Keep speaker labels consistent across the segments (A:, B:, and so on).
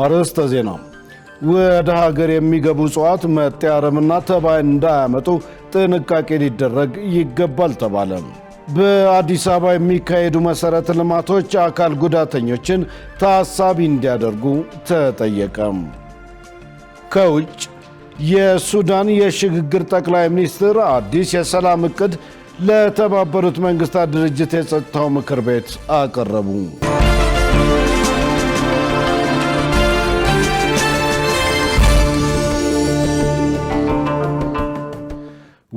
A: አርዕስተ ዜና ወደ ሀገር የሚገቡ እጽዋት መጤ አረምና ተባይ እንዳያመጡ ጥንቃቄ ሊደረግ ይገባል ተባለ። በአዲስ አበባ የሚካሄዱ መሰረተ ልማቶች አካል ጉዳተኞችን ታሳቢ እንዲያደርጉ ተጠየቀ። ከውጭ የሱዳን የሽግግር ጠቅላይ ሚኒስትር አዲስ የሰላም ዕቅድ ለተባበሩት መንግስታት ድርጅት የጸጥታው ምክር ቤት አቀረቡ።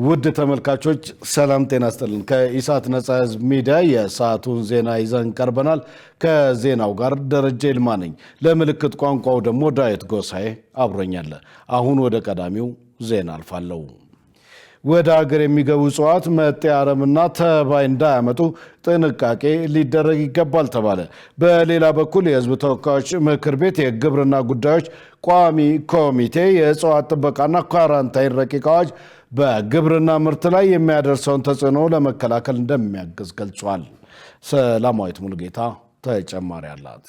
A: ውድ ተመልካቾች ሰላም ጤና ይስጥልን። ከኢሳት ነጻ ህዝብ ሚዲያ የሰዓቱን ዜና ይዘን ቀርበናል። ከዜናው ጋር ደረጀ ይልማ ነኝ። ለምልክት ቋንቋው ደግሞ ዳዊት ጎሳዬ አብሮኛል። አሁን ወደ ቀዳሚው ዜና አልፋለሁ። ወደ ሀገር የሚገቡ እጽዋት መጤ አረምና ተባይ እንዳያመጡ ጥንቃቄ ሊደረግ ይገባል ተባለ። በሌላ በኩል የህዝብ ተወካዮች ምክር ቤት የግብርና ጉዳዮች ቋሚ ኮሚቴ የእጽዋት ጥበቃና ኳራንታይን ረቂቅ አዋጅ በግብርና ምርት ላይ የሚያደርሰውን ተጽዕኖ ለመከላከል እንደሚያግዝ ገልጿል። ሰላማዊት ሙሉጌታ ተጨማሪ አላት።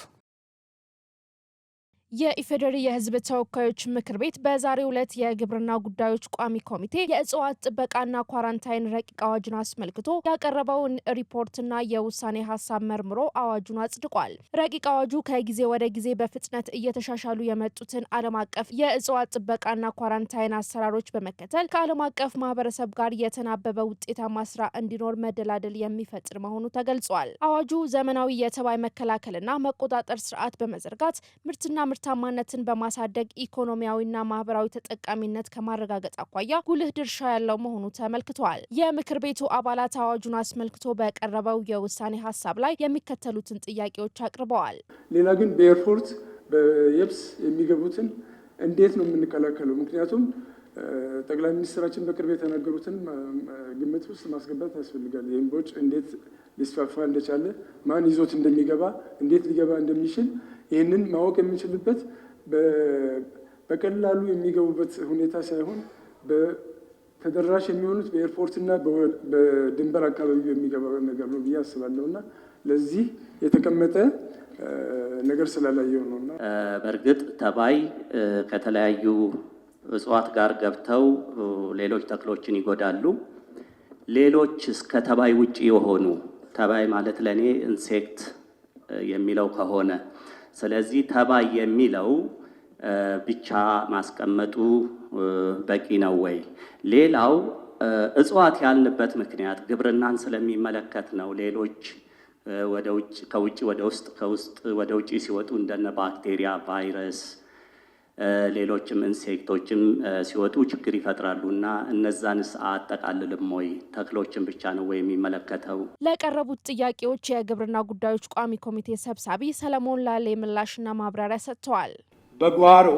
B: የኢፌዴሪ የህዝብ ተወካዮች ምክር ቤት በዛሬው ዕለት የግብርና ጉዳዮች ቋሚ ኮሚቴ የእጽዋት ጥበቃና ኳራንታይን ረቂቅ አዋጅን አስመልክቶ ያቀረበውን ሪፖርትና የውሳኔ ሀሳብ መርምሮ አዋጁን አጽድቋል። ረቂቅ አዋጁ ከጊዜ ወደ ጊዜ በፍጥነት እየተሻሻሉ የመጡትን ዓለም አቀፍ የእጽዋት ጥበቃና ኳራንታይን አሰራሮች በመከተል ከዓለም አቀፍ ማህበረሰብ ጋር የተናበበ ውጤታማ ስራ እንዲኖር መደላደል የሚፈጥር መሆኑ ተገልጿል። አዋጁ ዘመናዊ የተባይ መከላከልና መቆጣጠር ስርዓት በመዘርጋት ምርትና ምርታማነትን በማሳደግ ኢኮኖሚያዊና ማህበራዊ ተጠቃሚነት ከማረጋገጥ አኳያ ጉልህ ድርሻ ያለው መሆኑ ተመልክቷል። የምክር ቤቱ አባላት አዋጁን አስመልክቶ በቀረበው የውሳኔ ሀሳብ ላይ የሚከተሉትን ጥያቄዎች አቅርበዋል።
C: ሌላ ግን በኤርፖርት በየብስ የሚገቡትን እንዴት ነው የምንከላከለው? ምክንያቱም ጠቅላይ ሚኒስትራችን በቅርብ የተናገሩትን ግምት ውስጥ ማስገባት ያስፈልጋል። የእምቦጭ እንዴት ሊስፋፋ እንደቻለ፣ ማን ይዞት እንደሚገባ፣ እንዴት ሊገባ እንደሚችል ይህንን ማወቅ የምንችልበት በቀላሉ የሚገቡበት ሁኔታ ሳይሆን ተደራሽ የሚሆኑት በኤርፖርትና በድንበር አካባቢ የሚገባ ነገር ነው ብዬ አስባለሁ እና ለዚህ የተቀመጠ ነገር ስላላየው ነውና
D: በእርግጥ ተባይ ከተለያዩ እጽዋት ጋር ገብተው ሌሎች ተክሎችን ይጎዳሉ። ሌሎች እስከ ተባይ ውጪ የሆኑ ተባይ ማለት ለኔ ኢንሴክት የሚለው ከሆነ ስለዚህ ተባይ የሚለው ብቻ ማስቀመጡ በቂ ነው ወይ? ሌላው እጽዋት ያልንበት ምክንያት ግብርናን ስለሚመለከት ነው። ሌሎች ወደ ውጭ ከውጭ ወደ ውስጥ ከውስጥ ወደ ውጭ ሲወጡ እንደነ ባክቴሪያ፣ ቫይረስ ሌሎችም ኢንሴክቶችም ሲወጡ ችግር ይፈጥራሉና እነዛንስ አጠቃልልም ወይ? ተክሎችን ብቻ ነው ወይ የሚመለከተው?
B: ለቀረቡት ጥያቄዎች የግብርና ጉዳዮች ቋሚ ኮሚቴ ሰብሳቢ ሰለሞን ላሌ ምላሽና ማብራሪያ ሰጥተዋል።
E: በጓሮ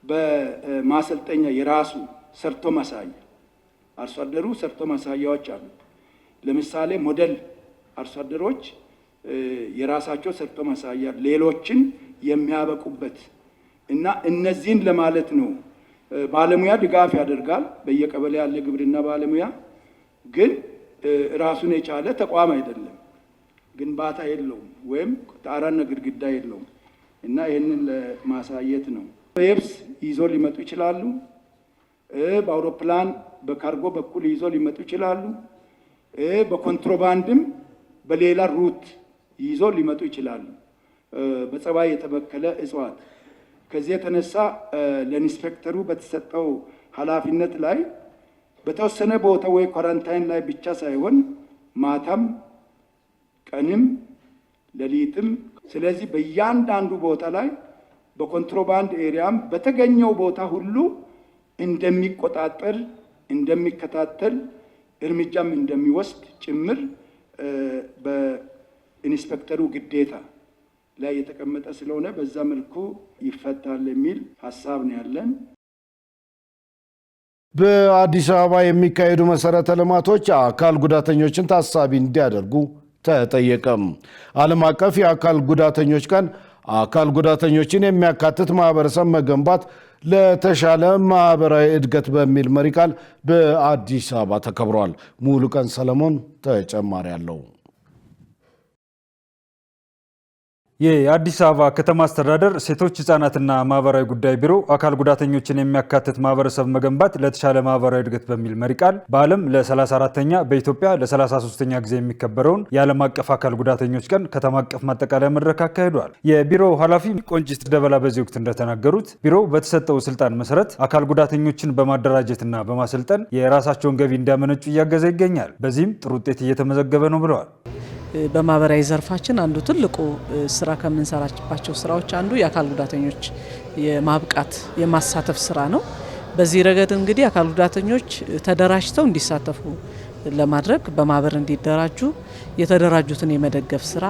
E: በማሰልጠኛ የራሱ ሰርቶ ማሳያ አርሶ አደሩ ሰርቶ ማሳያዎች አሉ። ለምሳሌ ሞዴል አርሶ አደሮች የራሳቸው ሰርቶ ማሳያ ሌሎችን የሚያበቁበት እና እነዚህን ለማለት ነው። ባለሙያ ድጋፍ ያደርጋል። በየቀበሌ ያለ ግብርና ባለሙያ ግን ራሱን የቻለ ተቋም አይደለም። ግንባታ የለውም ወይም ጣራና ግድግዳ የለውም እና ይህንን ለማሳየት ነው። በየብስ ይዞ ሊመጡ ይችላሉ። በአውሮፕላን በካርጎ በኩል ይዞ ሊመጡ ይችላሉ። በኮንትሮባንድም በሌላ ሩት ይዞ ሊመጡ ይችላሉ። በጸባይ የተበከለ እጽዋት ከዚህ የተነሳ ለኢንስፔክተሩ በተሰጠው ኃላፊነት ላይ በተወሰነ ቦታ ወይ ኳራንታይን ላይ ብቻ ሳይሆን ማታም፣ ቀንም፣ ሌሊትም ስለዚህ በእያንዳንዱ ቦታ ላይ በኮንትሮባንድ ኤሪያም በተገኘው ቦታ ሁሉ እንደሚቆጣጠር፣ እንደሚከታተል፣ እርምጃም እንደሚወስድ ጭምር በኢንስፔክተሩ ግዴታ ላይ የተቀመጠ ስለሆነ በዛ መልኩ ይፈታል የሚል ሐሳብ ነው ያለን።
A: በአዲስ አበባ የሚካሄዱ መሰረተ ልማቶች አካል ጉዳተኞችን ታሳቢ እንዲያደርጉ ተጠየቀም። ዓለም አቀፍ የአካል ጉዳተኞች ቀን አካል ጉዳተኞችን የሚያካትት ማህበረሰብ መገንባት ለተሻለ ማህበራዊ እድገት በሚል መሪ ቃል በአዲስ አበባ ተከብሯል። ሙሉቀን ሰለሞን ተጨማሪ አለው።
F: የአዲስ አበባ ከተማ አስተዳደር ሴቶች ህጻናትና ማህበራዊ ጉዳይ ቢሮ አካል ጉዳተኞችን የሚያካትት ማህበረሰብ መገንባት ለተሻለ ማህበራዊ እድገት በሚል መሪ ቃል በዓለም ለ34ኛ በኢትዮጵያ ለ33ኛ ጊዜ የሚከበረውን የዓለም አቀፍ አካል ጉዳተኞች ቀን ከተማ አቀፍ ማጠቃለያ መድረክ አካሂዷል። የቢሮው ኃላፊ ቆንጂት ደበላ በዚህ ወቅት እንደተናገሩት ቢሮው በተሰጠው ስልጣን መሰረት አካል ጉዳተኞችን በማደራጀትና በማሰልጠን የራሳቸውን ገቢ እንዲያመነጩ እያገዘ ይገኛል። በዚህም ጥሩ ውጤት እየተመዘገበ ነው ብለዋል።
G: በማህበራዊ ዘርፋችን አንዱ ትልቁ ስራ ከምንሰራባቸው ስራዎች አንዱ የአካል ጉዳተኞች የማብቃት የማሳተፍ ስራ ነው። በዚህ ረገድ እንግዲህ አካል ጉዳተኞች ተደራጅተው እንዲሳተፉ ለማድረግ በማህበር እንዲደራጁ የተደራጁትን የመደገፍ ስራ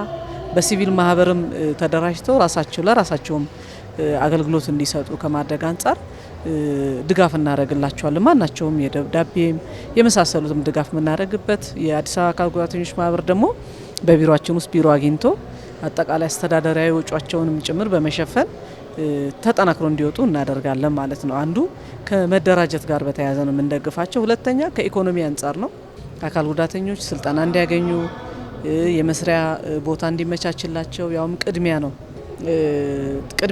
G: በሲቪል ማህበርም ተደራጅተው ለራሳቸውም አገልግሎት እንዲሰጡ ከማድረግ አንጻር ድጋፍ እናደርግላቸዋለን። ማናቸውም የደብዳቤም የመሳሰሉትም ድጋፍ የምናደርግበት የአዲስ አበባ አካል ጉዳተኞች ማህበር ደግሞ በቢሮአችን ውስጥ ቢሮ አግኝቶ አጠቃላይ አስተዳደራዊ ወጪያቸውንም ጭምር በመሸፈን ተጠናክሮ እንዲወጡ እናደርጋለን ማለት ነው። አንዱ ከመደራጀት ጋር በተያያዘ ነው የምንደግፋቸው። ሁለተኛ ከኢኮኖሚ አንጻር ነው። አካል ጉዳተኞች ስልጠና እንዲያገኙ የመስሪያ ቦታ እንዲመቻችላቸው ያውም ቅድሚያ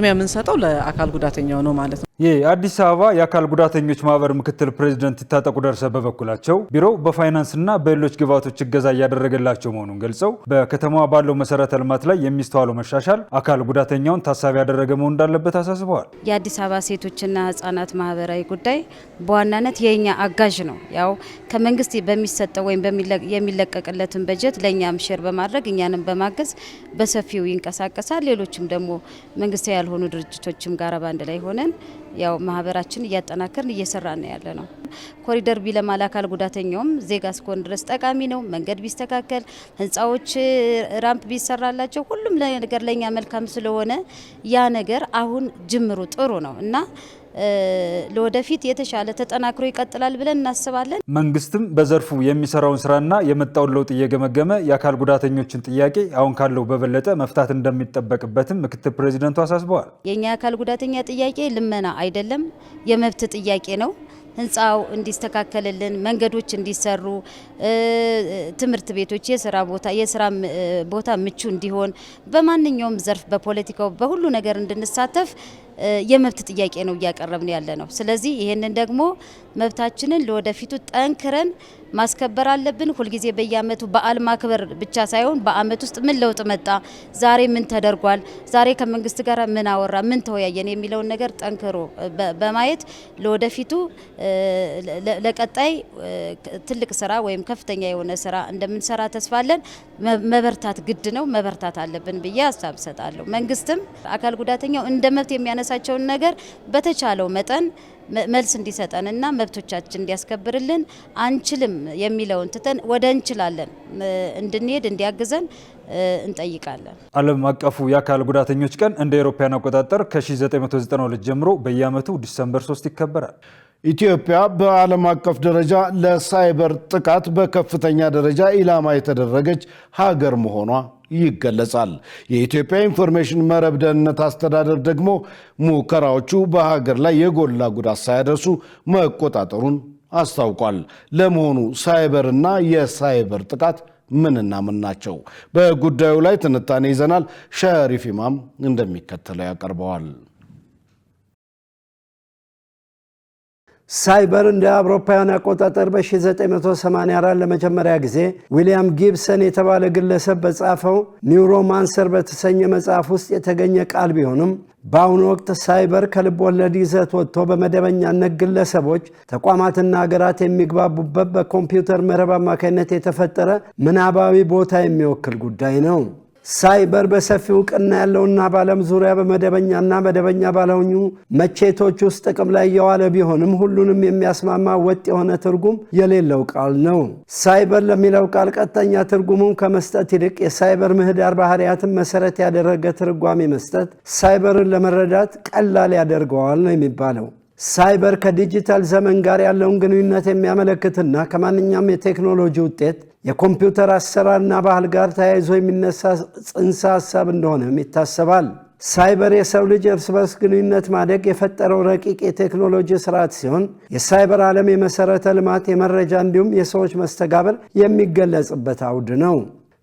G: የምንሰጠው ለአካል ጉዳተኛው ነው ማለት ነው።
F: የአዲስ አበባ የአካል ጉዳተኞች ማህበር ምክትል ፕሬዚደንት ይታጠቁ ደርሰ በበኩላቸው ቢሮው በፋይናንስና በሌሎች ግብዓቶች እገዛ እያደረገላቸው መሆኑን ገልጸው በከተማዋ ባለው መሰረተ ልማት ላይ የሚስተዋለው መሻሻል አካል ጉዳተኛውን ታሳቢ ያደረገ መሆን እንዳለበት አሳስበዋል።
H: የአዲስ አበባ ሴቶችና ህጻናት ማህበራዊ ጉዳይ በዋናነት የኛ አጋዥ ነው። ያው ከመንግስት በሚሰጠው ወይም የሚለቀቅለትን በጀት ለኛም ሼር በማድረግ እኛንም በማገዝ በሰፊው ይንቀሳቀሳል። ሌሎችም ደግሞ መንግስታዊ ያልሆኑ ድርጅቶችም ጋር ባንድ ላይ ሆነን ያው ማህበራችን እያጠናከርን እየሰራን ያለ ነው። ኮሪደር ቢለማ ለአካል ጉዳተኛውም ዜጋ እስከሆነ ድረስ ጠቃሚ ነው። መንገድ ቢስተካከል፣ ህንፃዎች ራምፕ ቢሰራላቸው ሁሉም ነገር ለኛ መልካም ስለሆነ ያ ነገር አሁን ጅምሩ ጥሩ ነው እና ለወደፊት የተሻለ ተጠናክሮ ይቀጥላል ብለን እናስባለን።
F: መንግስትም በዘርፉ የሚሰራውን ስራና የመጣውን ለውጥ እየገመገመ የአካል ጉዳተኞችን ጥያቄ አሁን ካለው በበለጠ መፍታት እንደሚጠበቅበትም ምክትል ፕሬዚደንቱ አሳስበዋል።
H: የኛ የአካል ጉዳተኛ ጥያቄ ልመና አይደለም፣ የመብት ጥያቄ ነው። ህንፃው እንዲስተካከልልን፣ መንገዶች እንዲሰሩ፣ ትምህርት ቤቶች፣ የስራ ቦታ ምቹ እንዲሆን፣ በማንኛውም ዘርፍ በፖለቲካው በሁሉ ነገር እንድንሳተፍ የመብት ጥያቄ ነው እያቀረብን ያለ ነው። ስለዚህ ይሄንን ደግሞ መብታችንን ለወደፊቱ ጠንክረን ማስከበር አለብን። ሁልጊዜ በየአመቱ በዓል ማክበር ብቻ ሳይሆን በአመት ውስጥ ምን ለውጥ መጣ፣ ዛሬ ምን ተደርጓል፣ ዛሬ ከመንግስት ጋር ምን አወራ፣ ምን ተወያየን የሚለውን ነገር ጠንክሮ በማየት ለወደፊቱ ለቀጣይ ትልቅ ስራ ወይም ከፍተኛ የሆነ ስራ እንደምንሰራ ተስፋለን። መበርታት ግድ ነው፣ መበርታት አለብን ብዬ ሀሳብ ሰጣለሁ። መንግስትም አካል ጉዳተኛው እንደ መብት የሚያነሳቸውን ነገር በተቻለው መጠን መልስ እንዲሰጠንና መብቶቻችን እንዲያስከብርልን፣ አንችልም የሚለውን ትተን ወደ እንችላለን እንድንሄድ እንዲያግዘን እንጠይቃለን።
F: ዓለም አቀፉ የአካል ጉዳተኞች ቀን እንደ አውሮፓውያን አቆጣጠር ከ1992 ጀምሮ በየዓመቱ ዲሰምበር 3 ይከበራል።
A: ኢትዮጵያ በዓለም አቀፍ ደረጃ ለሳይበር ጥቃት በከፍተኛ ደረጃ ኢላማ የተደረገች ሀገር መሆኗ ይገለጻል። የኢትዮጵያ ኢንፎርሜሽን መረብ ደህንነት አስተዳደር ደግሞ ሙከራዎቹ በሀገር ላይ የጎላ ጉዳት ሳያደርሱ መቆጣጠሩን አስታውቋል። ለመሆኑ ሳይበርና የሳይበር ጥቃት ምንና ምን ናቸው? በጉዳዩ ላይ ትንታኔ ይዘናል። ሸሪፍ ኢማም እንደሚከተለው ያቀርበዋል።
I: ሳይበር እንደ አውሮፓውያን አቆጣጠር በ1984 ለመጀመሪያ ጊዜ ዊሊያም ጊብሰን የተባለ ግለሰብ በጻፈው ኒውሮማንሰር በተሰኘ መጽሐፍ ውስጥ የተገኘ ቃል ቢሆንም በአሁኑ ወቅት ሳይበር ከልብ ወለድ ይዘት ወጥቶ በመደበኛነት ግለሰቦች፣ ተቋማትና ሀገራት የሚግባቡበት በኮምፒውተር መረብ አማካኝነት የተፈጠረ ምናባዊ ቦታ የሚወክል ጉዳይ ነው። ሳይበር በሰፊው እውቅና ያለውና በዓለም ዙሪያ በመደበኛና መደበኛ ባልሆኑ መቼቶች ውስጥ ጥቅም ላይ የዋለ ቢሆንም ሁሉንም የሚያስማማ ወጥ የሆነ ትርጉም የሌለው ቃል ነው። ሳይበር ለሚለው ቃል ቀጥተኛ ትርጉሙን ከመስጠት ይልቅ የሳይበር ምህዳር ባህሪያትን መሰረት ያደረገ ትርጓሜ መስጠት ሳይበርን ለመረዳት ቀላል ያደርገዋል ነው የሚባለው። ሳይበር ከዲጂታል ዘመን ጋር ያለውን ግንኙነት የሚያመለክትና ከማንኛውም የቴክኖሎጂ ውጤት የኮምፒውተር አሰራርና ባህል ጋር ተያይዞ የሚነሳ ጽንሰ ሐሳብ እንደሆነም ይታሰባል። ሳይበር የሰው ልጅ እርስ በርስ ግንኙነት ማደግ የፈጠረው ረቂቅ የቴክኖሎጂ ስርዓት ሲሆን የሳይበር ዓለም የመሰረተ ልማት፣ የመረጃ እንዲሁም የሰዎች መስተጋብር የሚገለጽበት አውድ ነው።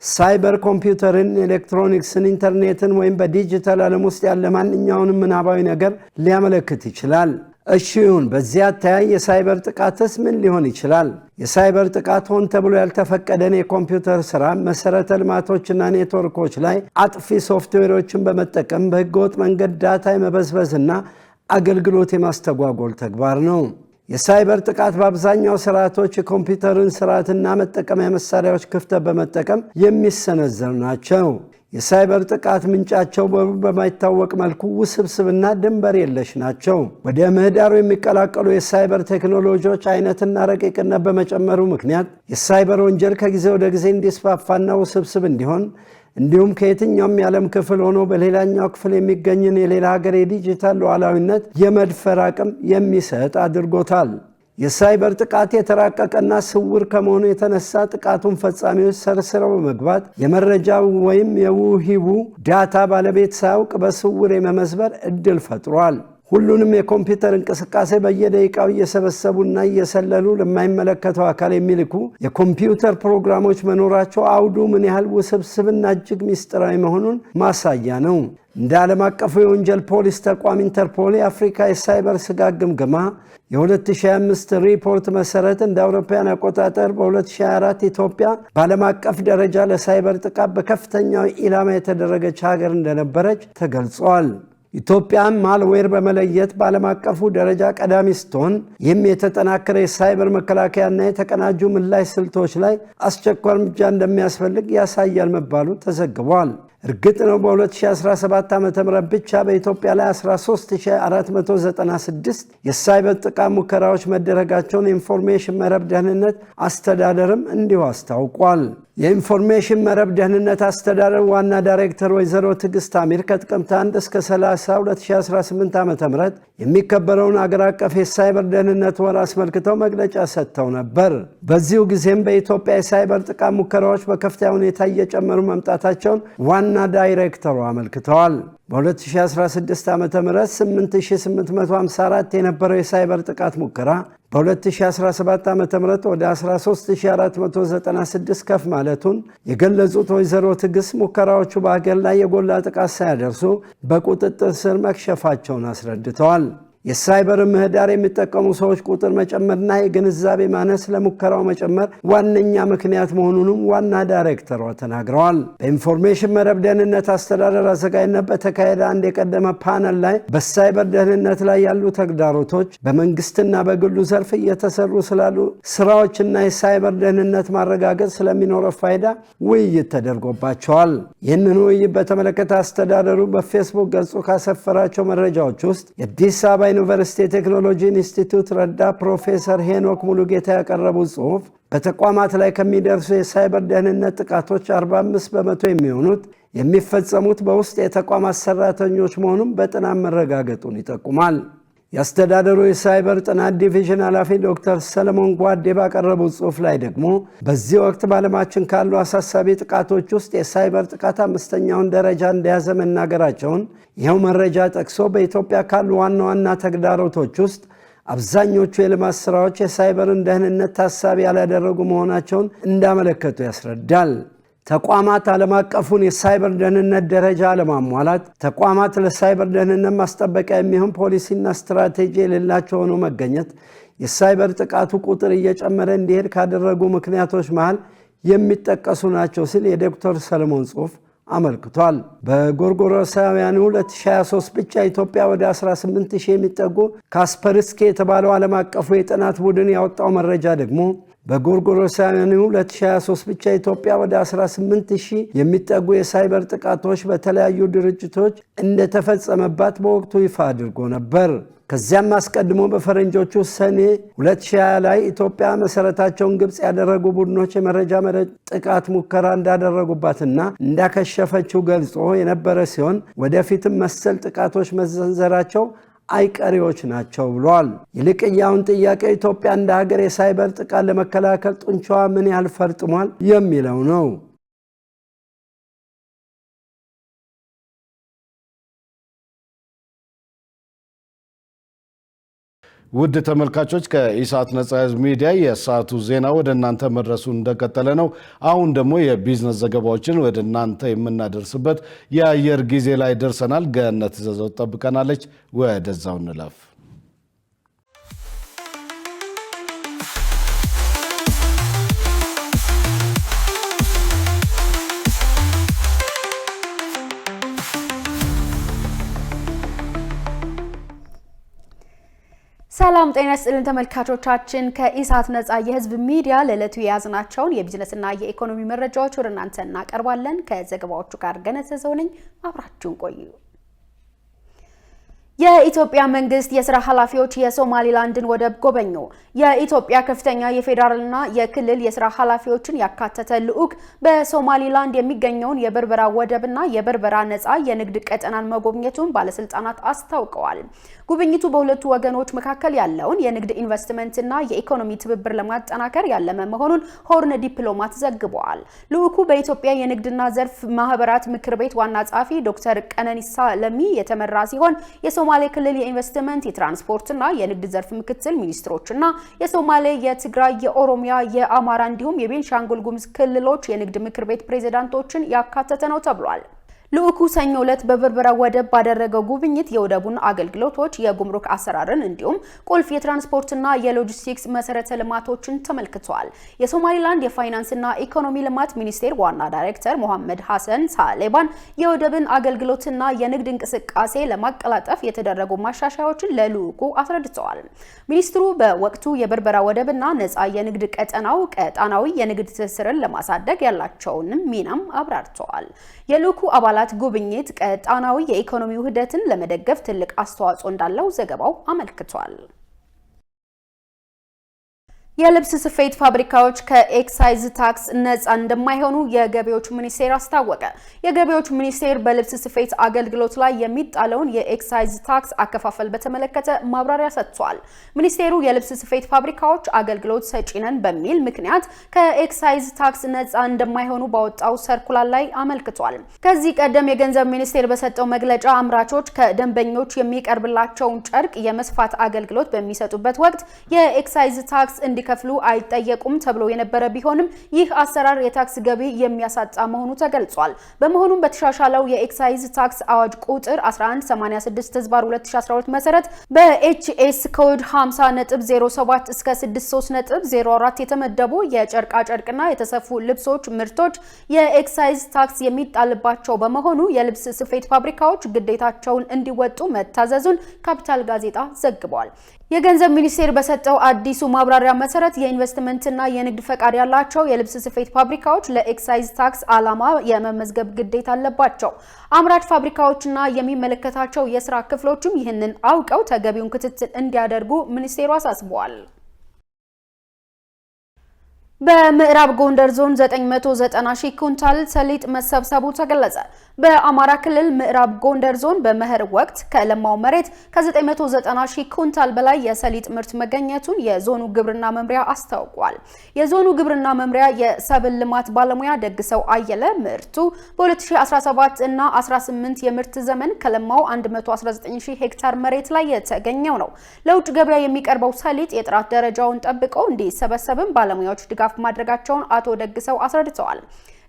I: ሳይበር ኮምፒውተርን፣ ኤሌክትሮኒክስን፣ ኢንተርኔትን ወይም በዲጂታል ዓለም ውስጥ ያለ ማንኛውንም ምናባዊ ነገር ሊያመለክት ይችላል። እሺ ይሁን፣ በዚያ አተያይ የሳይበር ጥቃትስ ምን ሊሆን ይችላል? የሳይበር ጥቃት ሆን ተብሎ ያልተፈቀደን የኮምፒውተር ስራ፣ መሰረተ ልማቶችና ኔትወርኮች ላይ አጥፊ ሶፍትዌሮችን በመጠቀም በህገወጥ መንገድ ዳታ የመበዝበዝና አገልግሎት የማስተጓጎል ተግባር ነው። የሳይበር ጥቃት በአብዛኛው ስርዓቶች የኮምፒውተርን ስርዓትና መጠቀሚያ መሳሪያዎች ክፍተት በመጠቀም የሚሰነዘሩ ናቸው። የሳይበር ጥቃት ምንጫቸው በማይታወቅ መልኩ ውስብስብና ድንበር የለሽ ናቸው። ወደ ምህዳሩ የሚቀላቀሉ የሳይበር ቴክኖሎጂዎች አይነትና ረቂቅነት በመጨመሩ ምክንያት የሳይበር ወንጀል ከጊዜ ወደ ጊዜ እንዲስፋፋና ውስብስብ እንዲሆን እንዲሁም ከየትኛውም የዓለም ክፍል ሆኖ በሌላኛው ክፍል የሚገኝን የሌላ ሀገር የዲጂታል ሉዓላዊነት የመድፈር አቅም የሚሰጥ አድርጎታል። የሳይበር ጥቃት የተራቀቀና ስውር ከመሆኑ የተነሳ ጥቃቱን ፈጻሚዎች ሰርስረው በመግባት የመረጃ ወይም የውሂቡ ዳታ ባለቤት ሳያውቅ በስውር የመመዝበር እድል ፈጥሯል። ሁሉንም የኮምፒውተር እንቅስቃሴ በየደቂቃው እየሰበሰቡና እየሰለሉ ለማይመለከተው አካል የሚልኩ የኮምፒውተር ፕሮግራሞች መኖራቸው አውዱ ምን ያህል ውስብስብና እጅግ ምስጢራዊ መሆኑን ማሳያ ነው። እንደ ዓለም አቀፉ የወንጀል ፖሊስ ተቋም ኢንተርፖል የአፍሪካ የሳይበር ስጋት ግምገማ የ2025 ሪፖርት መሰረት እንደ አውሮፓውያን አቆጣጠር በ2024 ኢትዮጵያ በዓለም አቀፍ ደረጃ ለሳይበር ጥቃት በከፍተኛው ኢላማ የተደረገች ሀገር እንደነበረች ተገልጿል። ኢትዮጵያም ማልዌር በመለየት በዓለም አቀፉ ደረጃ ቀዳሚ ስትሆን ይህም የተጠናከረ የሳይበር መከላከያና የተቀናጁ ምላሽ ስልቶች ላይ አስቸኳይ እርምጃ እንደሚያስፈልግ ያሳያል መባሉ ተዘግቧል። እርግጥ ነው በ2017 ዓ.ም ብቻ በኢትዮጵያ ላይ 13496 የሳይበር ጥቃት ሙከራዎች መደረጋቸውን የኢንፎርሜሽን መረብ ደህንነት አስተዳደርም እንዲሁ አስታውቋል። የኢንፎርሜሽን መረብ ደህንነት አስተዳደር ዋና ዳይሬክተር ወይዘሮ ትዕግስት አሚር ከጥቅምት 1 እስከ 30 2018 ዓ.ም የሚከበረውን አገር አቀፍ የሳይበር ደህንነት ወር አስመልክተው መግለጫ ሰጥተው ነበር። በዚሁ ጊዜም በኢትዮጵያ የሳይበር ጥቃት ሙከራዎች በከፍተኛ ሁኔታ እየጨመሩ መምጣታቸውን ዋና ዳይሬክተሩ አመልክተዋል። በ2016 ዓ.ም 8854 የነበረው የሳይበር ጥቃት ሙከራ በ2017 ዓ.ም ወደ 13496 ከፍ ማለቱን የገለጹት ወይዘሮ ትዕግስት ሙከራዎቹ በሀገር ላይ የጎላ ጥቃት ሳያደርሱ በቁጥጥር ስር መክሸፋቸውን አስረድተዋል። የሳይበር ምህዳር የሚጠቀሙ ሰዎች ቁጥር መጨመርና የግንዛቤ ማነስ ለሙከራው መጨመር ዋነኛ ምክንያት መሆኑንም ዋና ዳይሬክተሯ ተናግረዋል። በኢንፎርሜሽን መረብ ደህንነት አስተዳደር አዘጋጅነት በተካሄደ አንድ የቀደመ ፓነል ላይ በሳይበር ደህንነት ላይ ያሉ ተግዳሮቶች፣ በመንግስትና በግሉ ዘርፍ እየተሰሩ ስላሉ ስራዎችና የሳይበር ደህንነት ማረጋገጥ ስለሚኖረው ፋይዳ ውይይት ተደርጎባቸዋል። ይህንን ውይይት በተመለከተ አስተዳደሩ በፌስቡክ ገጹ ካሰፈራቸው መረጃዎች ውስጥ የአዲስ አበባ ዩኒቨርሲቲ የቴክኖሎጂ ኢንስቲትዩት ረዳት ፕሮፌሰር ሄኖክ ሙሉጌታ ያቀረቡት ጽሑፍ በተቋማት ላይ ከሚደርሱ የሳይበር ደህንነት ጥቃቶች 45 በመቶ የሚሆኑት የሚፈጸሙት በውስጥ የተቋማት ሰራተኞች መሆኑን በጥናት መረጋገጡን ይጠቁማል። የአስተዳደሩ የሳይበር ጥናት ዲቪዥን ኃላፊ ዶክተር ሰለሞን ጓዴ ባቀረቡት ጽሑፍ ላይ ደግሞ በዚህ ወቅት በዓለማችን ካሉ አሳሳቢ ጥቃቶች ውስጥ የሳይበር ጥቃት 5ኛውን ደረጃ እንደያዘ መናገራቸውን ይኸው መረጃ ጠቅሶ በኢትዮጵያ ካሉ ዋና ዋና ተግዳሮቶች ውስጥ አብዛኞቹ የልማት ስራዎች የሳይበርን ደህንነት ታሳቢ ያላደረጉ መሆናቸውን እንዳመለከቱ ያስረዳል። ተቋማት ዓለም አቀፉን የሳይበር ደህንነት ደረጃ ለማሟላት፣ ተቋማት ለሳይበር ደህንነት ማስጠበቂያ የሚሆን ፖሊሲና ስትራቴጂ የሌላቸው ሆኖ መገኘት የሳይበር ጥቃቱ ቁጥር እየጨመረ እንዲሄድ ካደረጉ ምክንያቶች መሃል የሚጠቀሱ ናቸው ሲል የዶክተር ሰለሞን ጽሑፍ አመልክቷል። በጎርጎሮሳውያኑ 2023 ብቻ ኢትዮጵያ ወደ 18000 የሚጠጉ ካስፐርስኪ የተባለው ዓለም አቀፉ የጥናት ቡድን ያወጣው መረጃ ደግሞ በጎርጎሮሳውያኑ 2023 ብቻ ኢትዮጵያ ወደ 18000 የሚጠጉ የሳይበር ጥቃቶች በተለያዩ ድርጅቶች እንደተፈጸመባት በወቅቱ ይፋ አድርጎ ነበር። ከዚያም አስቀድሞ በፈረንጆቹ ሰኔ 2020 ላይ ኢትዮጵያ መሰረታቸውን ግብጽ ያደረጉ ቡድኖች የመረጃ መረብ ጥቃት ሙከራ እንዳደረጉባትና እንዳከሸፈችው ገልጾ የነበረ ሲሆን ወደፊትም መሰል ጥቃቶች መሰንዘራቸው አይቀሬዎች ናቸው ብሏል። ይልቅያውን ጥያቄ ኢትዮጵያ እንደ ሀገር የሳይበር ጥቃት ለመከላከል ጡንቻዋ ምን ያህል ፈርጥሟል የሚለው ነው።
A: ውድ ተመልካቾች ከኢሳት ነጻ ህዝብ ሚዲያ የሰዓቱ ዜና ወደ እናንተ መድረሱን እንደቀጠለ ነው። አሁን ደግሞ የቢዝነስ ዘገባዎችን ወደ እናንተ የምናደርስበት የአየር ጊዜ ላይ ደርሰናል። ገነት ዘዘው ተጠብቀናለች። ወደዛው እንለፍ።
J: ሰላም ጤና ይስጥልን ተመልካቾቻችን ከኢሳት ነጻ የህዝብ ሚዲያ ለዕለቱ የያዝናቸውን የቢዝነስና የኢኮኖሚ መረጃዎች ወደ እናንተ እናቀርባለን። ከዘገባዎቹ ጋር ገነት ዘዘው ነኝ። አብራችሁን ቆዩ። የኢትዮጵያ መንግስት የሥራ ኃላፊዎች የሶማሊላንድን ወደብ ጎበኙ። የኢትዮጵያ ከፍተኛ የፌደራልና የክልል የሥራ ኃላፊዎችን ያካተተ ልዑክ በሶማሊላንድ የሚገኘውን የበርበራ ወደብና የበርበራ ነፃ የንግድ ቀጠናን መጎብኘቱን ባለስልጣናት አስታውቀዋል። ጉብኝቱ በሁለቱ ወገኖች መካከል ያለውን የንግድ ኢንቨስትመንትና የኢኮኖሚ ትብብር ለማጠናከር ያለመ መሆኑን ሆርን ዲፕሎማት ዘግበዋል። ልዑኩ በኢትዮጵያ የንግድና ዘርፍ ማህበራት ምክር ቤት ዋና ጸሐፊ ዶክተር ቀነኒሳ ለሚ የተመራ ሲሆን የሶማሌ ክልል የኢንቨስትመንት የትራንስፖርትና የንግድ ዘርፍ ምክትል ሚኒስትሮችና የሶማሌ፣ የትግራይ፣ የኦሮሚያ፣ የአማራ እንዲሁም የቤንሻንጉል ጉሙዝ ክልሎች የንግድ ምክር ቤት ፕሬዝዳንቶችን ያካተተ ነው ተብሏል። ልዑኩ ሰኞ ዕለት በበርበራ ወደብ ባደረገው ጉብኝት የወደቡን አገልግሎቶች፣ የጉምሩክ አሰራርን እንዲሁም ቁልፍ የትራንስፖርትና የሎጂስቲክስ መሰረተ ልማቶችን ተመልክቷል። የሶማሊላንድ የፋይናንስና ኢኮኖሚ ልማት ሚኒስቴር ዋና ዳይሬክተር ሞሐመድ ሐሰን ሳሌባን የወደብን አገልግሎትና የንግድ እንቅስቃሴ ለማቀላጠፍ የተደረጉ ማሻሻያዎችን ለልዑኩ አስረድተዋል። ሚኒስትሩ በወቅቱ የበርበራ ወደብና ነፃ የንግድ ቀጠናው ቀጣናዊ የንግድ ትስስርን ለማሳደግ ያላቸውንም ሚናም አብራርተዋል። የልዑኩ አባላት ጉብኝት ቀጣናዊ የኢኮኖሚ ውህደትን ለመደገፍ ትልቅ አስተዋጽኦ እንዳለው ዘገባው አመልክቷል። የልብስ ስፌት ፋብሪካዎች ከኤክሳይዝ ታክስ ነፃ እንደማይሆኑ የገቢዎች ሚኒስቴር አስታወቀ። የገቢዎች ሚኒስቴር በልብስ ስፌት አገልግሎት ላይ የሚጣለውን የኤክሳይዝ ታክስ አከፋፈል በተመለከተ ማብራሪያ ሰጥቷል። ሚኒስቴሩ የልብስ ስፌት ፋብሪካዎች አገልግሎት ሰጪ ነን በሚል ምክንያት ከኤክሳይዝ ታክስ ነፃ እንደማይሆኑ ባወጣው ሰርኩላር ላይ አመልክቷል። ከዚህ ቀደም የገንዘብ ሚኒስቴር በሰጠው መግለጫ አምራቾች ከደንበኞች የሚቀርብላቸውን ጨርቅ የመስፋት አገልግሎት በሚሰጡበት ወቅት የኤክሳይዝ ታክስ ከፍሉ አይጠየቁም ተብሎ የነበረ ቢሆንም ይህ አሰራር የታክስ ገቢ የሚያሳጣ መሆኑ ተገልጿል። በመሆኑም በተሻሻለው የኤክሳይዝ ታክስ አዋጅ ቁጥር 1186/2012 መሰረት በኤችኤስ ኮድ 50.07 እስከ 63.04 የተመደቡ የጨርቃ ጨርቅና የተሰፉ ልብሶች ምርቶች የኤክሳይዝ ታክስ የሚጣልባቸው በመሆኑ የልብስ ስፌት ፋብሪካዎች ግዴታቸውን እንዲወጡ መታዘዙን ካፒታል ጋዜጣ ዘግቧል። የገንዘብ ሚኒስቴር በሰጠው አዲሱ ማብራሪያ መሰረት የኢንቨስትመንትና የንግድ ፈቃድ ያላቸው የልብስ ስፌት ፋብሪካዎች ለኤክሳይዝ ታክስ ዓላማ የመመዝገብ ግዴታ አለባቸው። አምራች ፋብሪካዎችና የሚመለከታቸው የስራ ክፍሎችም ይህንን አውቀው ተገቢውን ክትትል እንዲያደርጉ ሚኒስቴሩ አሳስበዋል። በምዕራብ ጎንደር ዞን 990 ሺህ ኩንታል ሰሊጥ መሰብሰቡ ተገለጸ። በአማራ ክልል ምዕራብ ጎንደር ዞን በመኸር ወቅት ከለማው መሬት ከ990 ሺህ ኩንታል በላይ የሰሊጥ ምርት መገኘቱን የዞኑ ግብርና መምሪያ አስታውቋል። የዞኑ ግብርና መምሪያ የሰብል ልማት ባለሙያ ደግሰው አየለ ምርቱ በ2017 እና 18 የምርት ዘመን ከለማው 119 ሺህ ሄክታር መሬት ላይ የተገኘው ነው። ለውጭ ገበያ የሚቀርበው ሰሊጥ የጥራት ደረጃውን ጠብቆ እንዲሰበሰብም ባለሙያዎች ድጋፍ ማድረጋቸውን አቶ ደግሰው አስረድተዋል።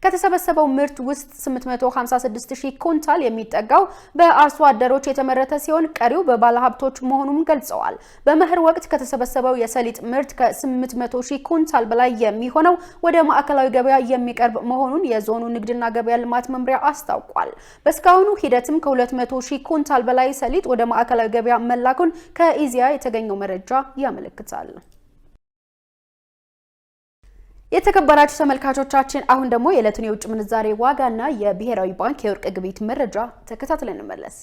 J: ከተሰበሰበው ምርት ውስጥ 856 ሺህ ኩንታል የሚጠጋው በአርሶ አደሮች የተመረተ ሲሆን ቀሪው በባለሀብቶች መሆኑን ገልጸዋል። በመኸር ወቅት ከተሰበሰበው የሰሊጥ ምርት ከ800 ሺህ ኩንታል በላይ የሚሆነው ወደ ማዕከላዊ ገበያ የሚቀርብ መሆኑን የዞኑ ንግድና ገበያ ልማት መምሪያ አስታውቋል። በእስካሁኑ ሂደትም ከ200 ሺህ ኩንታል በላይ ሰሊጥ ወደ ማዕከላዊ ገበያ መላኩን ከኢዚያ የተገኘው መረጃ ያመለክታል። የተከበራችሁ ተመልካቾቻችን አሁን ደግሞ የዕለቱን የውጭ ምንዛሬ ዋጋና የብሔራዊ ባንክ የወርቅ ግብይት መረጃ ተከታትለን እንመለስ።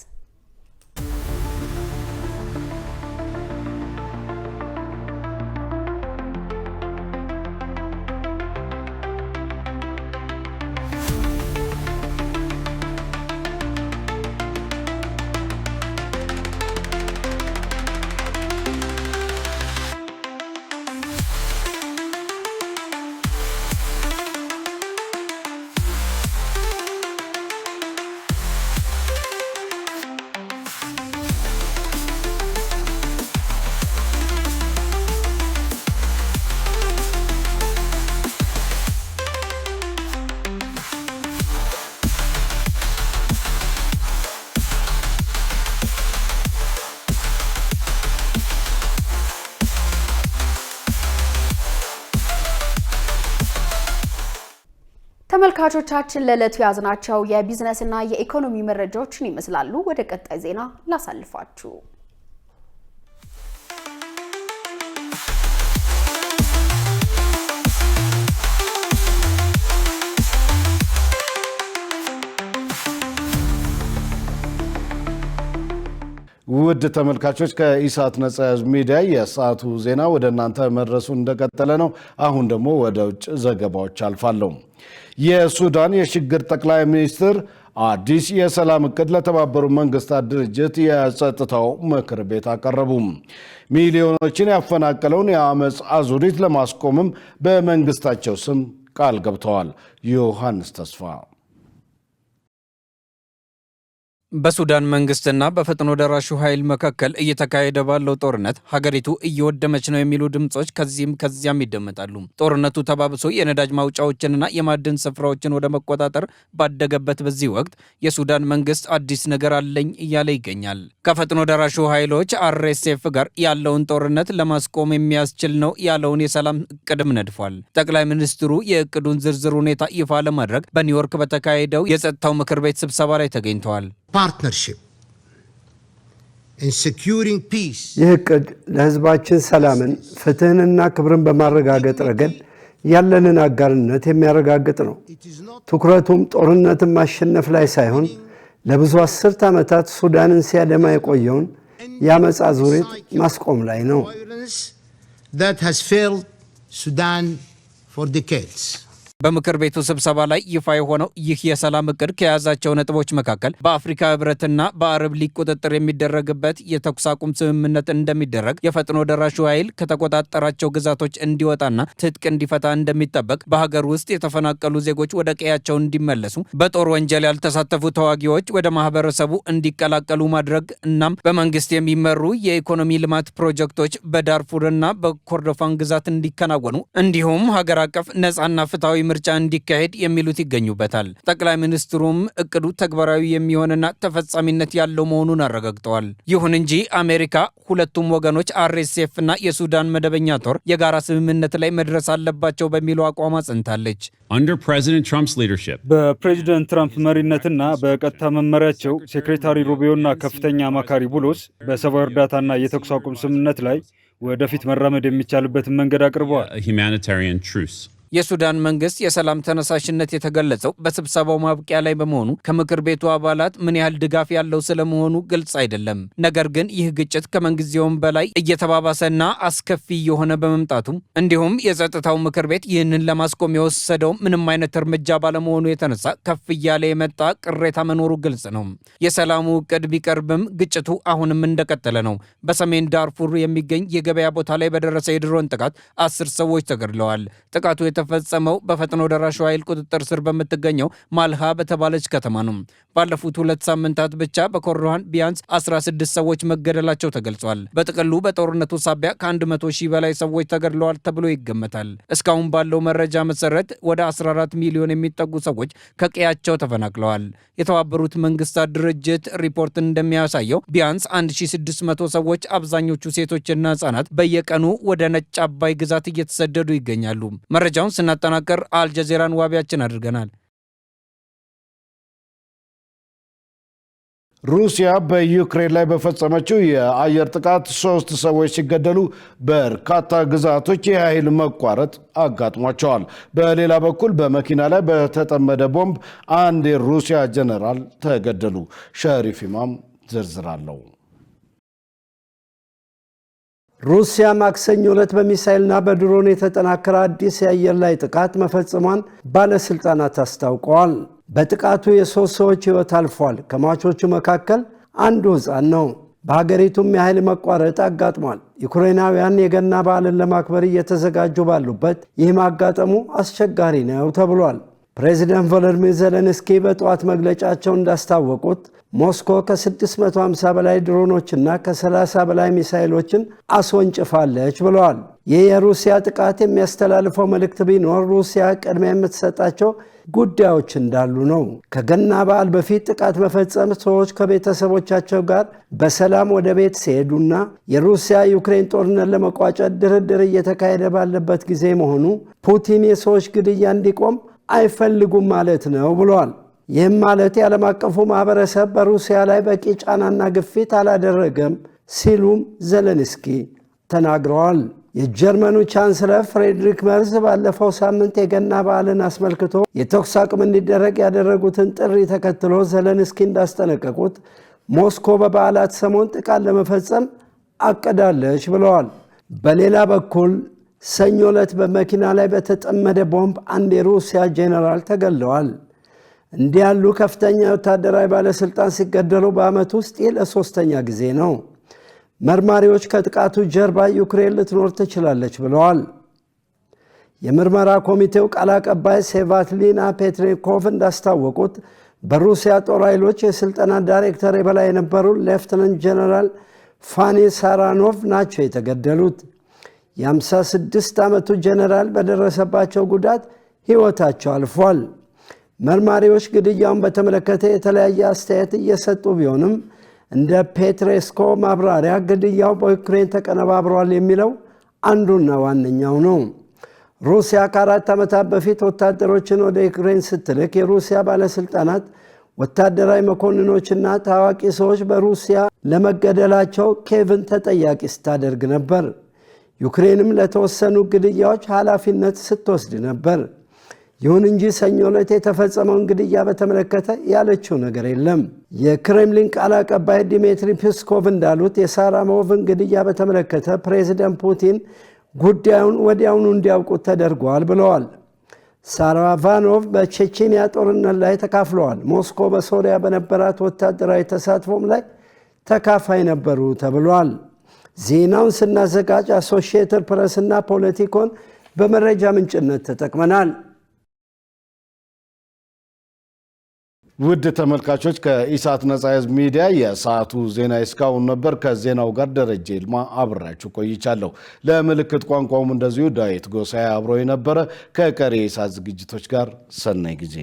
J: ተመልካቾቻችን ለዕለቱ ያዝናቸው የቢዝነስና የኢኮኖሚ መረጃዎችን ይመስላሉ። ወደ ቀጣይ ዜና ላሳልፋችሁ።
A: ውድ ተመልካቾች ከኢሳት ነጻ ህዝብ ሚዲያ የሰዓቱ ዜና ወደ እናንተ መድረሱን እንደቀጠለ ነው። አሁን ደግሞ ወደ ውጭ ዘገባዎች አልፋለሁ። የሱዳን የሽግግር ጠቅላይ ሚኒስትር አዲስ የሰላም እቅድ ለተባበሩት መንግስታት ድርጅት የጸጥታው ምክር ቤት አቀረቡ። ሚሊዮኖችን ያፈናቀለውን የአመፅ አዙሪት ለማስቆምም በመንግስታቸው ስም ቃል ገብተዋል። ዮሐንስ ተስፋ
K: በሱዳን መንግስትና በፈጥኖ ደራሹ ኃይል መካከል እየተካሄደ ባለው ጦርነት ሀገሪቱ እየወደመች ነው የሚሉ ድምጾች ከዚህም ከዚያም ይደመጣሉ። ጦርነቱ ተባብሶ የነዳጅ ማውጫዎችንና የማዕድን ስፍራዎችን ወደ መቆጣጠር ባደገበት በዚህ ወቅት የሱዳን መንግስት አዲስ ነገር አለኝ እያለ ይገኛል። ከፈጥኖ ደራሹ ኃይሎች አርኤስኤፍ ጋር ያለውን ጦርነት ለማስቆም የሚያስችል ነው ያለውን የሰላም እቅድም ነድፏል። ጠቅላይ ሚኒስትሩ የእቅዱን ዝርዝር ሁኔታ ይፋ ለማድረግ በኒውዮርክ በተካሄደው የጸጥታው ምክር ቤት ስብሰባ ላይ ተገኝተዋል።
I: ይህ እቅድ ለህዝባችን ሰላምን፣ ፍትህንና ክብርን በማረጋገጥ ረገድ ያለንን አጋርነት የሚያረጋግጥ ነው። ትኩረቱም ጦርነትን ማሸነፍ ላይ ሳይሆን ለብዙ አስርት ዓመታት ሱዳንን ሲያደማ የቆየውን የአመፅ አዙሪት ማስቆም ላይ ነው።
K: በምክር ቤቱ ስብሰባ ላይ ይፋ የሆነው ይህ የሰላም እቅድ ከያዛቸው ነጥቦች መካከል በአፍሪካ ህብረትና በአረብ ሊግ ቁጥጥር የሚደረግበት የተኩስ አቁም ስምምነት እንደሚደረግ፣ የፈጥኖ ደራሹ ኃይል ከተቆጣጠራቸው ግዛቶች እንዲወጣና ትጥቅ እንዲፈታ እንደሚጠበቅ፣ በሀገር ውስጥ የተፈናቀሉ ዜጎች ወደ ቀያቸው እንዲመለሱ፣ በጦር ወንጀል ያልተሳተፉ ተዋጊዎች ወደ ማህበረሰቡ እንዲቀላቀሉ ማድረግ እናም በመንግስት የሚመሩ የኢኮኖሚ ልማት ፕሮጀክቶች በዳርፉርና በኮርዶፋን ግዛት እንዲከናወኑ እንዲሁም ሀገር አቀፍ ነጻና ፍትሃዊ ምርጫ እንዲካሄድ የሚሉት ይገኙበታል። ጠቅላይ ሚኒስትሩም እቅዱ ተግባራዊ የሚሆንና ተፈጻሚነት ያለው መሆኑን አረጋግጠዋል። ይሁን እንጂ አሜሪካ ሁለቱም ወገኖች አርኤስኤፍ እና የሱዳን መደበኛ ጦር የጋራ ስምምነት ላይ መድረስ አለባቸው በሚለው አቋም አጽንታለች።
F: በፕሬዚደንት ትራምፕ መሪነትና በቀጥታ መመሪያቸው ሴክሬታሪ ሩቢዮና ከፍተኛ አማካሪ ቡሎስ በሰብአዊ እርዳታና የተኩስ አቁም ስምምነት ላይ ወደፊት መራመድ የሚቻልበትን መንገድ አቅርበዋል።
K: የሱዳን መንግስት የሰላም ተነሳሽነት የተገለጸው በስብሰባው ማብቂያ ላይ በመሆኑ ከምክር ቤቱ አባላት ምን ያህል ድጋፍ ያለው ስለመሆኑ ግልጽ አይደለም። ነገር ግን ይህ ግጭት ከምንጊዜውም በላይ እየተባባሰና አስከፊ የሆነ በመምጣቱ እንዲሁም የጸጥታው ምክር ቤት ይህንን ለማስቆም የወሰደው ምንም አይነት እርምጃ ባለመሆኑ የተነሳ ከፍ እያለ የመጣ ቅሬታ መኖሩ ግልጽ ነው። የሰላሙ እቅድ ቢቀርብም ግጭቱ አሁንም እንደቀጠለ ነው። በሰሜን ዳርፉር የሚገኝ የገበያ ቦታ ላይ በደረሰ የድሮን ጥቃት 10 ሰዎች ተገድለዋል። ጥቃቱ የተፈጸመው በፈጥኖ ደራሹ ኃይል ቁጥጥር ስር በምትገኘው ማልሃ በተባለች ከተማ ነው። ባለፉት 2 ሳምንታት ብቻ በኮርዶፋን ቢያንስ 16 ሰዎች መገደላቸው ተገልጿል። በጥቅሉ በጦርነቱ ሳቢያ ከ100 ሺህ በላይ ሰዎች ተገድለዋል ተብሎ ይገመታል። እስካሁን ባለው መረጃ መሰረት ወደ 14 ሚሊዮን የሚጠጉ ሰዎች ከቀያቸው ተፈናቅለዋል። የተባበሩት መንግስታት ድርጅት ሪፖርት እንደሚያሳየው ቢያንስ 1600 ሰዎች አብዛኞቹ ሴቶችና ህጻናት በየቀኑ ወደ ነጭ አባይ ግዛት እየተሰደዱ ይገኛሉ። መረጃውን ስናጠናቀር አልጀዚራን ዋቢያችን አድርገናል።
A: ሩሲያ በዩክሬን ላይ በፈጸመችው የአየር ጥቃት 3 ሰዎች ሲገደሉ በርካታ ግዛቶች የኃይል መቋረጥ አጋጥሟቸዋል። በሌላ በኩል በመኪና ላይ በተጠመደ ቦምብ አንድ የሩሲያ ጀነራል ተገደሉ። ሸሪፍ ኢማም ዝርዝር አለው።
I: ሩሲያ ማክሰኞ ዕለት በሚሳኤልና በድሮን የተጠናከረ አዲስ የአየር ላይ ጥቃት መፈጸሟን ባለስልጣናት አስታውቀዋል። በጥቃቱ የ3 ሰዎች ሕይወት አልፏል። ከሟቾቹ መካከል አንዱ ሕፃን ነው። በሀገሪቱም የኃይል መቋረጥ አጋጥሟል። ዩክሬናውያን የገና በዓልን ለማክበር እየተዘጋጁ ባሉበት ይህ ማጋጠሙ አስቸጋሪ ነው ተብሏል። ፕሬዚደንት ቮሎዲሚር ዜሌንስኪ በጠዋት መግለጫቸው እንዳስታወቁት ሞስኮ ከ650 በላይ ድሮኖችና ከ30 በላይ ሚሳይሎችን አስወንጭፋለች ብለዋል። ይህ የሩሲያ ጥቃት የሚያስተላልፈው መልእክት ቢኖር ሩሲያ ቅድሚያ የምትሰጣቸው ጉዳዮች እንዳሉ ነው። ከገና በዓል በፊት ጥቃት መፈጸም ሰዎች ከቤተሰቦቻቸው ጋር በሰላም ወደ ቤት ሲሄዱና የሩሲያ ዩክሬን ጦርነት ለመቋጨት ድርድር እየተካሄደ ባለበት ጊዜ መሆኑ ፑቲን የሰዎች ግድያ እንዲቆም አይፈልጉም ማለት ነው ብሏል። ይህም ማለት የዓለም አቀፉ ማህበረሰብ በሩሲያ ላይ በቂ ጫናና ግፊት አላደረገም ሲሉም ዘለንስኪ ተናግረዋል። የጀርመኑ ቻንስለር ፍሬድሪክ መርዝ ባለፈው ሳምንት የገና በዓልን አስመልክቶ የተኩስ አቁም እንዲደረግ ያደረጉትን ጥሪ ተከትሎ ዘለንስኪ እንዳስጠነቀቁት ሞስኮ በበዓላት ሰሞን ጥቃት ለመፈጸም አቅዳለች ብለዋል። በሌላ በኩል ሰኞ ዕለት በመኪና ላይ በተጠመደ ቦምብ አንድ የሩሲያ ጄኔራል ተገድለዋል። እንዲህ ያሉ ከፍተኛ ወታደራዊ ባለስልጣን ሲገደሉ በዓመት ውስጥ ለሶስተኛ ጊዜ ነው። መርማሪዎች ከጥቃቱ ጀርባ ዩክሬን ልትኖር ትችላለች ብለዋል። የምርመራ ኮሚቴው ቃል አቀባይ ሴቫትሊና ፔትሬኮቭ እንዳስታወቁት በሩሲያ ጦር ኃይሎች የስልጠና ዳይሬክተር የበላይ የነበሩ ሌፍተናንት ጀነራል ፋኒ ሳራኖቭ ናቸው የተገደሉት። የ56 ዓመቱ ጀነራል በደረሰባቸው ጉዳት ሕይወታቸው አልፏል። መርማሪዎች ግድያውን በተመለከተ የተለያየ አስተያየት እየሰጡ ቢሆንም እንደ ፔትሬስኮ ማብራሪያ ግድያው በዩክሬን ተቀነባብሯል የሚለው አንዱና ዋነኛው ነው። ሩሲያ ከ4 ዓመታት በፊት ወታደሮችን ወደ ዩክሬን ስትልክ የሩሲያ ባለስልጣናት ወታደራዊ መኮንኖችና ታዋቂ ሰዎች በሩሲያ ለመገደላቸው ኬቭን ተጠያቂ ስታደርግ ነበር። ዩክሬንም ለተወሰኑ ግድያዎች ኃላፊነት ስትወስድ ነበር። ይሁን እንጂ ሰኞ ዕለት የተፈጸመውን ግድያ በተመለከተ ያለችው ነገር የለም። የክሬምሊን ቃል አቀባይ ዲሚትሪ ፔስኮቭ እንዳሉት የሳራሞቭን ግድያ በተመለከተ ፕሬዚደንት ፑቲን ጉዳዩን ወዲያውኑ እንዲያውቁት ተደርጓል ብለዋል። ሳራቫኖቭ በቼቼንያ ጦርነት ላይ ተካፍለዋል። ሞስኮ በሶሪያ በነበራት ወታደራዊ ተሳትፎም ላይ ተካፋይ ነበሩ ተብሏል። ዜናውን ስናዘጋጅ አሶሺየትድ ፕሬስና ፖለቲኮን በመረጃ ምንጭነት ተጠቅመናል።
A: ውድ ተመልካቾች ከኢሳት ነጻ ሕዝብ ሚዲያ የሰዓቱ ዜና እስካሁን ነበር። ከዜናው ጋር ደረጀ ይልማ አብራችሁ ቆይቻለሁ። ለምልክት ቋንቋውም እንደዚሁ ዳዊት ጎሳዬ አብሮ የነበረ። ከቀሪ የኢሳት ዝግጅቶች ጋር ሰናይ ጊዜ